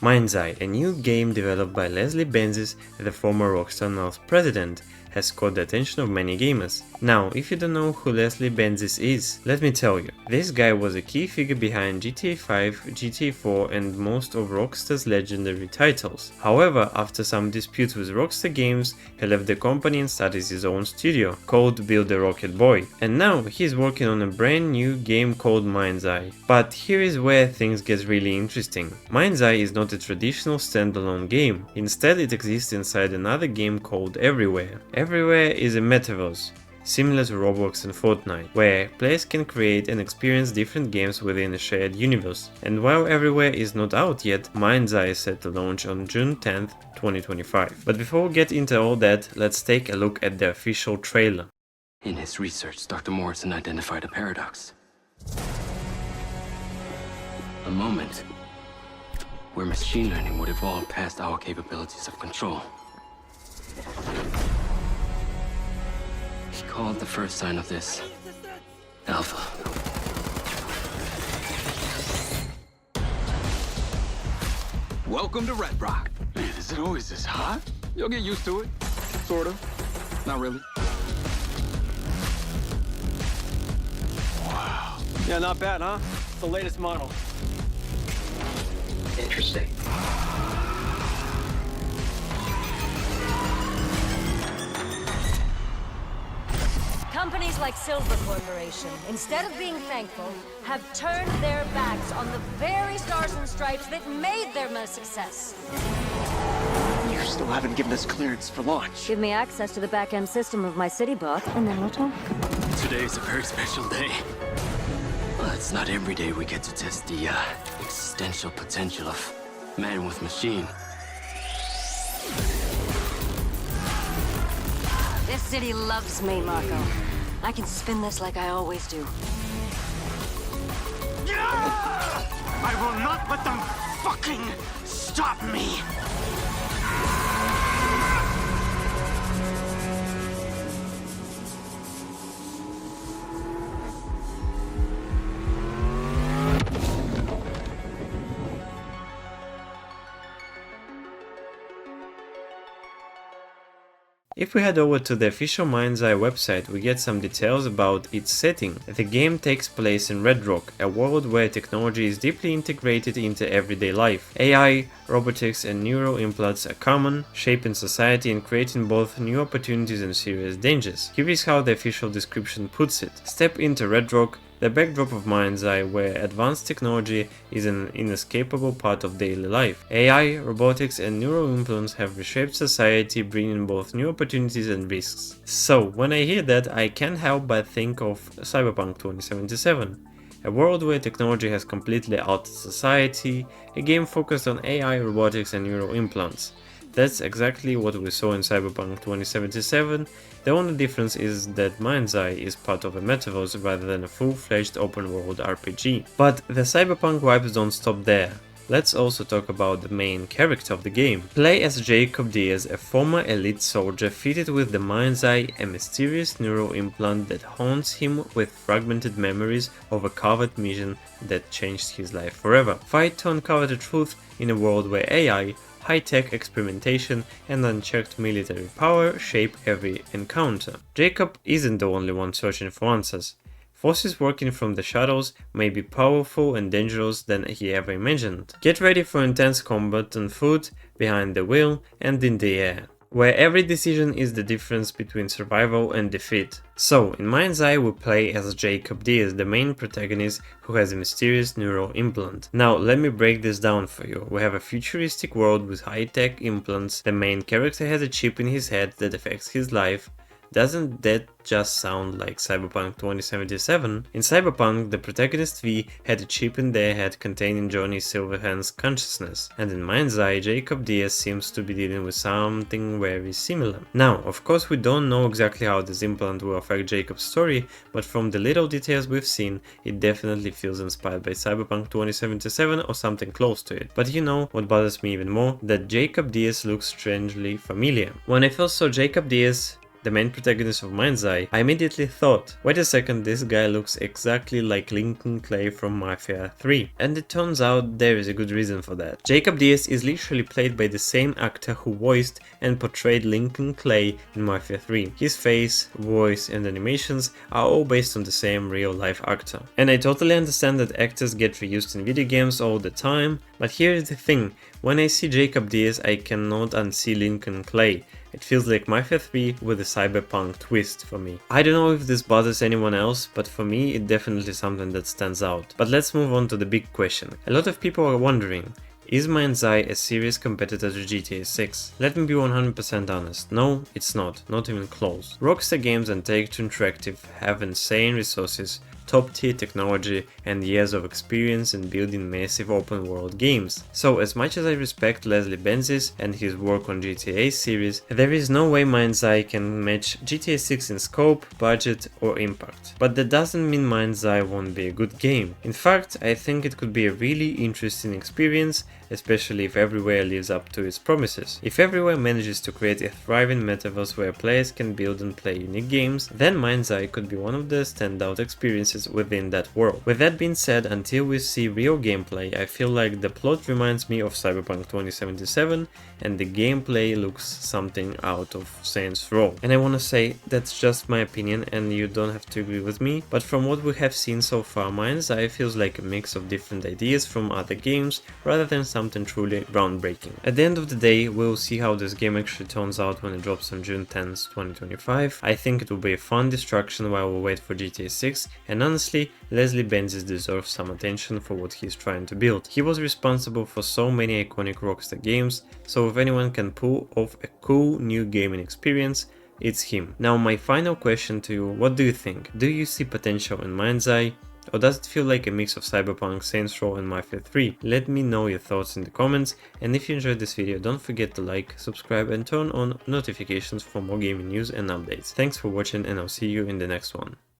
MindsEye, a new game developed by Leslie Benzies, the former Rockstar North president, has caught the attention of many gamers. Now, if you don't know who Leslie Benzies is, let me tell you. This guy was a key figure behind GTA 5, GTA 4 and most of Rockstar's legendary titles. However, after some disputes with Rockstar Games, he left the company and started his own studio, called Build a Rocket Boy. And now he's working on a brand new game called MindsEye. But here is where things get really interesting. MindsEye is not a traditional standalone game. Instead, it exists inside another game called Everywhere. Everywhere is a metaverse, similar to Roblox and Fortnite, where players can create and experience different games within a shared universe. And while Everywhere is not out yet, MindsEye is set to launch on June 10th, 2025. But before we get into all that, let's take a look at the official trailer. In his research, Dr. Morrison identified a paradox. A moment where machine learning would evolve past our capabilities of control. He called the first sign of this Alpha. Welcome to Red Rock. Man, is it always this hot? You'll get used to it. Sort of. Not really. Wow. Yeah, not bad, huh? It's the latest model. Interesting. Companies like Silver Corporation, instead of being thankful, have turned their backs on the very stars and stripes that made them a success. You still haven't given us clearance for launch. Give me access to the back-end system of my city bot, and then we'll talk. Today's a very special day. Well, it's not every day we get to test the existential potential of man with machine. This city loves me, Marco. I can spin this like I always do. I will not let them fucking stop me! If we head over to the official MindsEye website, we get some details about its setting. The game takes place in Red Rock, a world where technology is deeply integrated into everyday life. AI, robotics and neural implants are common, shaping society and creating both new opportunities and serious dangers. Here is how the official description puts it. Step into Red Rock, the backdrop of MindsEye, where advanced technology is an inescapable part of daily life. AI, robotics and neural implants have reshaped society, bringing both new opportunities and risks. So, when I hear that, I can't help but think of Cyberpunk 2077. A world where technology has completely altered society, a game focused on AI, robotics and neural implants. That's exactly what we saw in Cyberpunk 2077, the only difference is that MindsEye is part of a metaverse rather than a full-fledged open-world RPG. But the Cyberpunk vibes don't stop there. Let's also talk about the main character of the game. Play as Jacob Diaz, a former elite soldier fitted with the MindsEye, a mysterious neural implant that haunts him with fragmented memories of a covert mission that changed his life forever. Fight to uncover the truth in a world where AI, high-tech experimentation and unchecked military power shape every encounter. Jacob isn't the only one searching for answers. Forces working from the shadows may be powerful and dangerous than he ever imagined. Get ready for intense combat on foot, behind the wheel and in the air, where every decision is the difference between survival and defeat. So, in MindsEye we play as Jacob Diaz, the main protagonist who has a mysterious neural implant. Now, let me break this down for you. We have a futuristic world with high-tech implants, the main character has a chip in his head that affects his life. Doesn't that just sound like Cyberpunk 2077? In Cyberpunk, the protagonist V had a chip in their head containing Johnny Silverhand's consciousness, and in MindsEye, Jacob Diaz seems to be dealing with something very similar. Now, of course we don't know exactly how this implant will affect Jacob's story, but from the little details we've seen, it definitely feels inspired by Cyberpunk 2077 or something close to it. But you know what bothers me even more? That Jacob Diaz looks strangely familiar. When I first saw Jacob Diaz, the main protagonist of MindsEye, I immediately thought, wait a second, this guy looks exactly like Lincoln Clay from Mafia 3. And it turns out there is a good reason for that. Jacob Diaz is literally played by the same actor who voiced and portrayed Lincoln Clay in Mafia 3. His face, voice and animations are all based on the same real life actor. And I totally understand that actors get reused in video games all the time, but here is the thing, when I see Jacob Diaz I cannot unsee Lincoln Clay. It feels like Mafia 3 with a cyberpunk twist for me. I don't know if this bothers anyone else, but for me it's definitely something that stands out. But let's move on to the big question. A lot of people are wondering, is MindsEye a serious competitor to GTA 6? Let me be 100% honest, no, it's not even close. Rockstar Games and Take-Two Interactive have insane resources, top-tier technology and years of experience in building massive open-world games. So as much as I respect Leslie Benzies and his work on GTA series, there is no way MindsEye can match GTA 6 in scope, budget or impact. But that doesn't mean MindsEye won't be a good game. In fact, I think it could be a really interesting experience, especially if Everywhere lives up to its promises. If Everywhere manages to create a thriving metaverse where players can build and play unique games, then MindsEye could be one of the standout experiences within that world. With that being said, until we see real gameplay, I feel like the plot reminds me of Cyberpunk 2077 and the gameplay looks something out of Saints Row. And I wanna say, that's just my opinion and you don't have to agree with me, but from what we have seen so far, MindsEye feels like a mix of different ideas from other games rather than something truly groundbreaking. At the end of the day, we'll see how this game actually turns out when it drops on June 10th, 2025. I think it will be a fun distraction while we wait for GTA 6, and honestly, Leslie Benzies deserves some attention for what he's trying to build. He was responsible for so many iconic Rockstar games, so if anyone can pull off a cool new gaming experience, it's him. Now my final question to you, what do you think? Do you see potential in MindsEye? Or does it feel like a mix of Cyberpunk, Saints Row and Mafia 3? Let me know your thoughts in the comments, and if you enjoyed this video don't forget to like, subscribe and turn on notifications for more gaming news and updates. Thanks for watching and I'll see you in the next one.